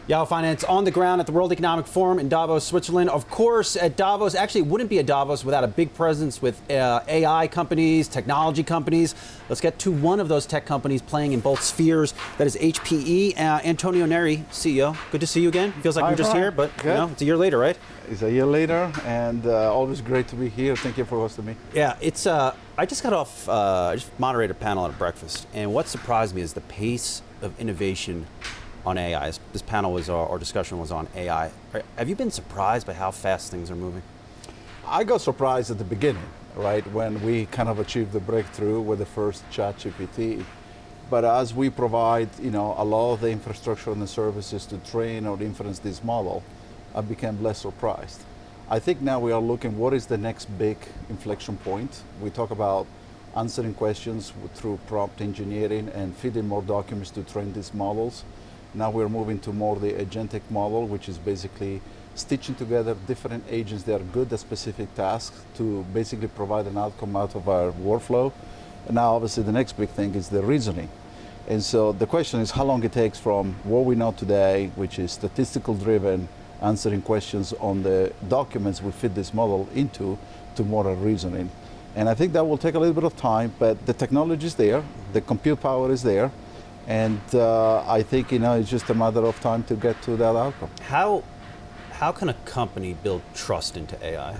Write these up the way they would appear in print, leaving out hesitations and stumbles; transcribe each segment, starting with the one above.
Yahoo Finance on the ground at the World Economic Forum in Davos, Switzerland. Of course, at Davos, actually it wouldn't be a Davos without a big presence with AI companies, technology companies. Let's get to one of those tech companies playing in both spheres. That is HPE. Antonio Neri, CEO. Good to see you again. Feels like we're just here, but you know, it's a year later, right? It's a year later, and always great to be here. Thank you for hosting me. Yeah, it's. I just got off. I just moderated a panel at breakfast, and what surprised me is the pace of innovation on AI. This panel was, or discussion was on AI. Have you been surprised by how fast things are moving? I got surprised at the beginning, right, when we kind of achieved the breakthrough with the first ChatGPT. But as we provide, a lot of the infrastructure and the services to train or inference this model, I became less surprised. I think now we are looking what is the next big inflection point. We talk about answering questions through prompt engineering and feeding more documents to train these models. Now we're moving to more the agentic model, which is basically stitching together different agents that are good at specific tasks to basically provide an outcome out of our workflow. And now obviously the next big thing is the reasoning. And so the question is how long it takes from what we know today, which is statistical driven, answering questions on the documents we fit this model into, to more reasoning. And I think that will take a little bit of time, but the technology is there, the compute power is there, and I think it's just a matter of time to get to that outcome. How can a company build trust into AI?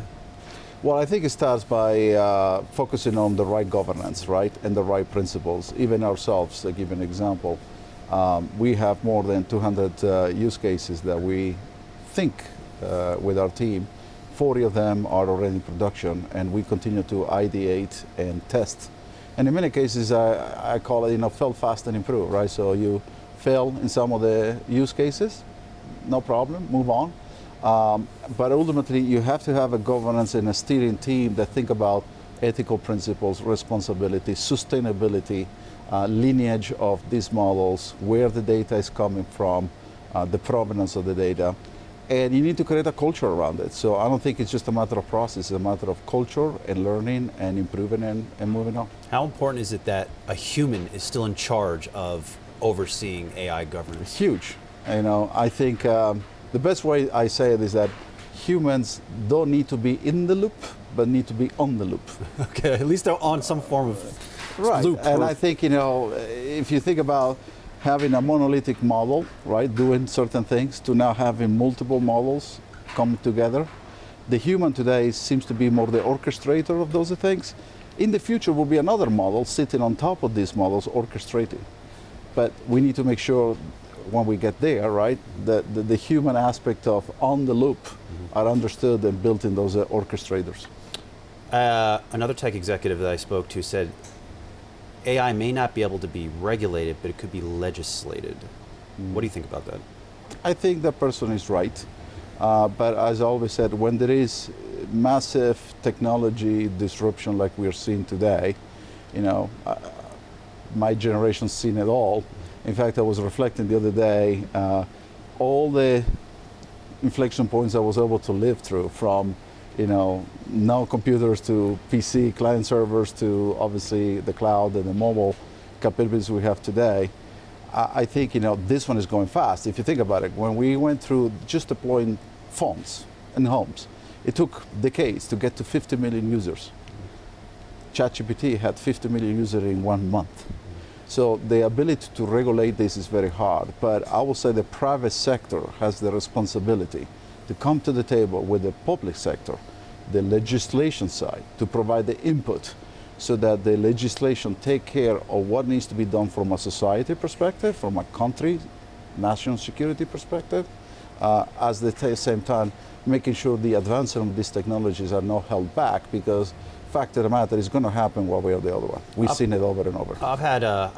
Well, I think it starts by focusing on the right governance, right, and the right principles. Even ourselves, to give an example, we have more than 200 use cases that we think with our team. 40 of them are already in production, and we continue to ideate and test. And in many cases, I call it, fail fast and improve, right? So you fail in some of the use cases, no problem, move on. But ultimately, you have to have a governance and a steering team that think about ethical principles, responsibility, sustainability, lineage of these models, where the data is coming from, the provenance of the data. And you need to create a culture around it. So I don't think it's just a matter of process, it's a matter of culture and learning and improving and moving on. How important is it that a human is still in charge of overseeing AI governance? It's huge. I think the best way I say it is that humans don't need to be in the loop, but need to be on the loop. Okay, at least they're on some form of loop. And I think, if you think about having a monolithic model, right, doing certain things, to now having multiple models come together. The human today seems to be more the orchestrator of those things. In the future will be another model sitting on top of these models orchestrating. But we need to make sure when we get there, right, that the human aspect of on the loop are understood and built in those orchestrators. Another tech executive that I spoke to said, AI may not be able to be regulated, but it could be legislated. What do you think about that? I think that person is right. But as I always said, when there is massive technology disruption like we're seeing today, my generation's seen it all. In fact, I was reflecting the other day, all the inflection points I was able to live through, from now computers to PC, client servers, to obviously the cloud and the mobile capabilities we have today. I think, this one is going fast. If you think about it, when we went through just deploying phones in homes, it took decades to get to 50 million users. ChatGPT had 50 million users in 1 month. So the ability to regulate this is very hard, but I will say the private sector has the responsibility to come to the table with the public sector, the legislation side, to provide the input so that the legislation take care of what needs to be done from a society perspective, from a country, national security perspective, at the same time making sure the advancement of these technologies are not held back, because fact of the matter is going to happen one way or the other one. We've seen it over and over. I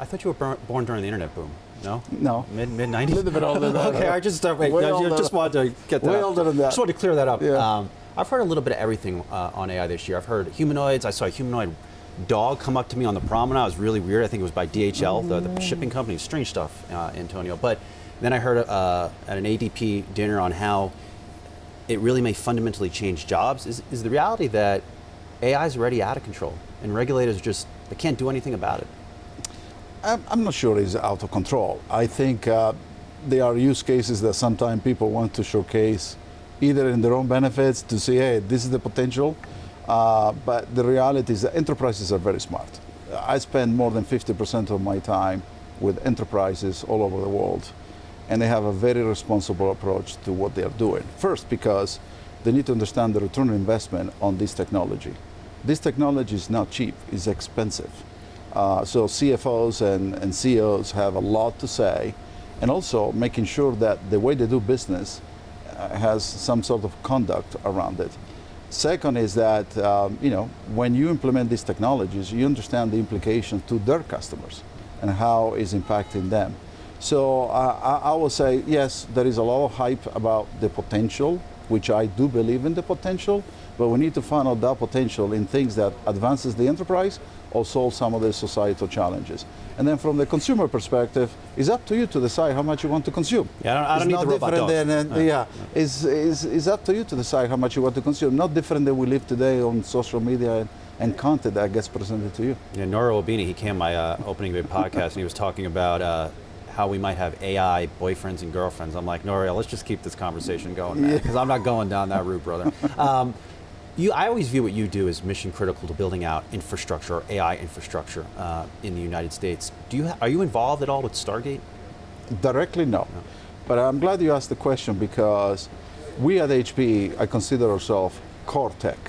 thought you were born during the internet boom. No? No. Mid-90s? A little bit older than that. Okay, I just wanted to get that way up. older than that. Just wanted to clear that up. Yeah. I've heard a little bit of everything on AI this year. I've heard humanoids. I saw a humanoid dog come up to me on the promenade. It was really weird. I think it was by DHL, the shipping company. Strange stuff, Antonio. But then I heard at an ADP dinner on how it really may fundamentally change jobs. Is the reality that AI is already out of control and regulators they can't do anything about it? I'm not sure it's out of control. I think there are use cases that sometimes people want to showcase either in their own benefits to say, hey, this is the potential. But the reality is that enterprises are very smart. I spend more than 50% of my time with enterprises all over the world, and they have a very responsible approach to what they are doing. First, because they need to understand the return on investment on this technology. This technology is not cheap, it's expensive. So CFOs and CEOs have a lot to say, and also making sure that the way they do business has some sort of conduct around it. Second is that when you implement these technologies, you understand the implications to their customers and how it's impacting them. So I will say, yes, there is a lot of hype about the potential, which I do believe in the potential, but we need to find out that potential in things that advances the enterprise or solve some of the societal challenges. And then from the consumer perspective, it's up to you to decide how much you want to consume. Yeah, I don't need the robot dog. It's up to you to decide how much you want to consume. Not different than we live today on social media and content that gets presented to you. Yeah, Neri Obini, he came my opening big podcast, and he was talking about how we might have AI boyfriends and girlfriends. I'm like, Neri, let's just keep this conversation going, man, because I'm not going down that route, brother. I always view what you do as mission critical to building out infrastructure, or AI infrastructure in the United States. Are you involved at all with Stargate? Directly, no. But I'm glad you asked the question, because we at HPE, I consider ourselves core tech.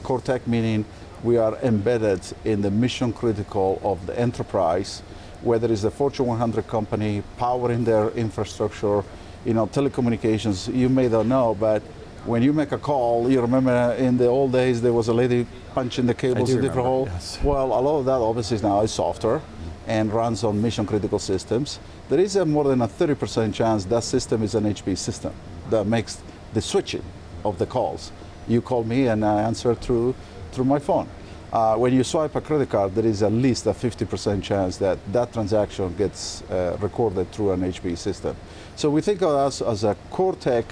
Core tech meaning we are embedded in the mission critical of the enterprise, whether it's the Fortune 100 company powering their infrastructure, telecommunications. You may not know, but when you make a call, you remember in the old days there was a lady punching the cables in different holes. Yes. Well, a lot of that obviously now is software and runs on mission critical systems. There is a more than a 30% chance that system is an HPE system that makes the switching of the calls. You call me and I answer through my phone. When you swipe a credit card, there is at least a 50% chance that that transaction gets recorded through an HPE system. So we think of us as a core tech,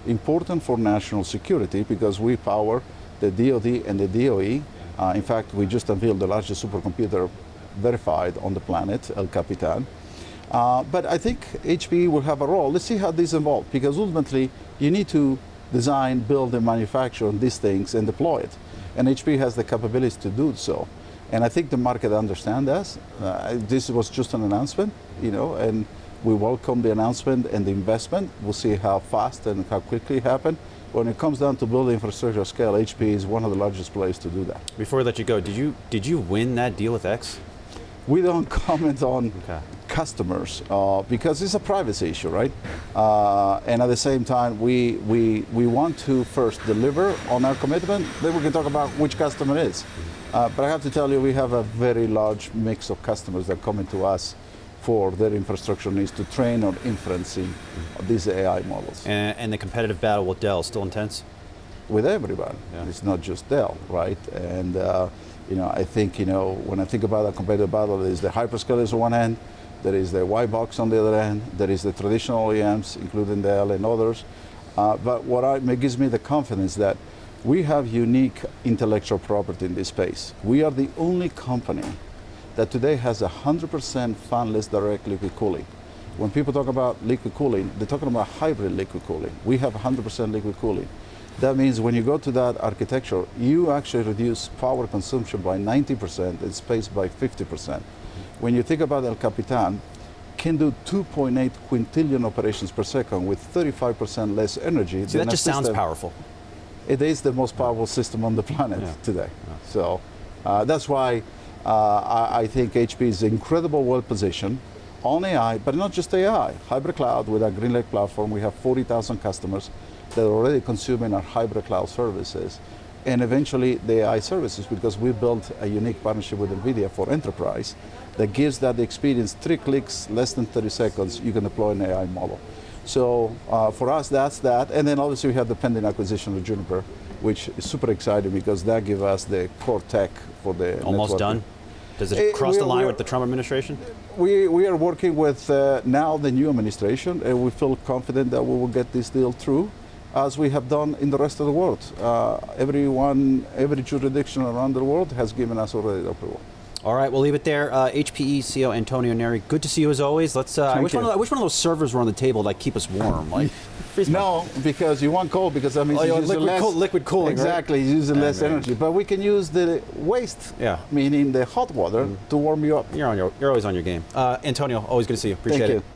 important for national security, because we power the DoD and the DOE. In fact, we just unveiled the largest supercomputer verified on the planet, El Capitan. But I think HPE will have a role. Let's see how this evolves, because ultimately you need to design, build, and manufacture these things and deploy it. And HPE has the capabilities to do so. And I think the market understands this. This was just an announcement, and we welcome the announcement and the investment. We'll see how fast and how quickly it happens. When it comes down to building infrastructure scale, HPE is one of the largest players to do that. Before I let you go, did you win that deal with X? We don't comment on customers because it's a privacy issue, right? And at the same time, we want to first deliver on our commitment, then we can talk about which customer it is. But I have to tell you, we have a very large mix of customers that come into us for their infrastructure needs to train on inferencing these AI models. And the competitive battle with Dell is still intense? With everybody. Yeah. It's not just Dell, right? And I think, when I think about a competitive battle, there is the hyperscalers on one end, there is the white box on the other end, there is the traditional OEMs, including Dell and others. But what gives me the confidence that we have unique intellectual property in this space. We are the only company that today has 100% fanless direct liquid cooling. When people talk about liquid cooling, they're talking about hybrid liquid cooling. We have 100% liquid cooling. That means when you go to that architecture, you actually reduce power consumption by 90% and space by 50%. When you think about El Capitan, can do 2.8 quintillion operations per second with 35% less energy. See, that just sounds powerful. It is the most powerful system on the planet today. Yeah. So that's why I think HPE is incredibly well positioned on AI, but not just AI. Hybrid cloud with our GreenLake platform, we have 40,000 customers that are already consuming our hybrid cloud services, and eventually the AI services, because we built a unique partnership with NVIDIA for enterprise that gives that experience 3 clicks, less than 30 seconds, you can deploy an AI model. So for us, that's that. And then obviously we have the pending acquisition of Juniper, which is super exciting because that gives us the core tech for the almost networking. Done? Does it cross the line with the Trump administration? We are working with now the new administration, and we feel confident that we will get this deal through, as we have done in the rest of the world. Every jurisdiction around the world has given us already approval. All right, we'll leave it there. HPE CEO Antonio Neri, good to see you as always. Let's. I wish one of those servers were on the table that keep us warm. Like, no, because you want cold, because that means you use liquid cooling. Exactly, right? you use less energy. But we can use the waste, meaning the hot water, to warm you up. You're always on your game. Antonio, always good to see you. Appreciate it. Thank you.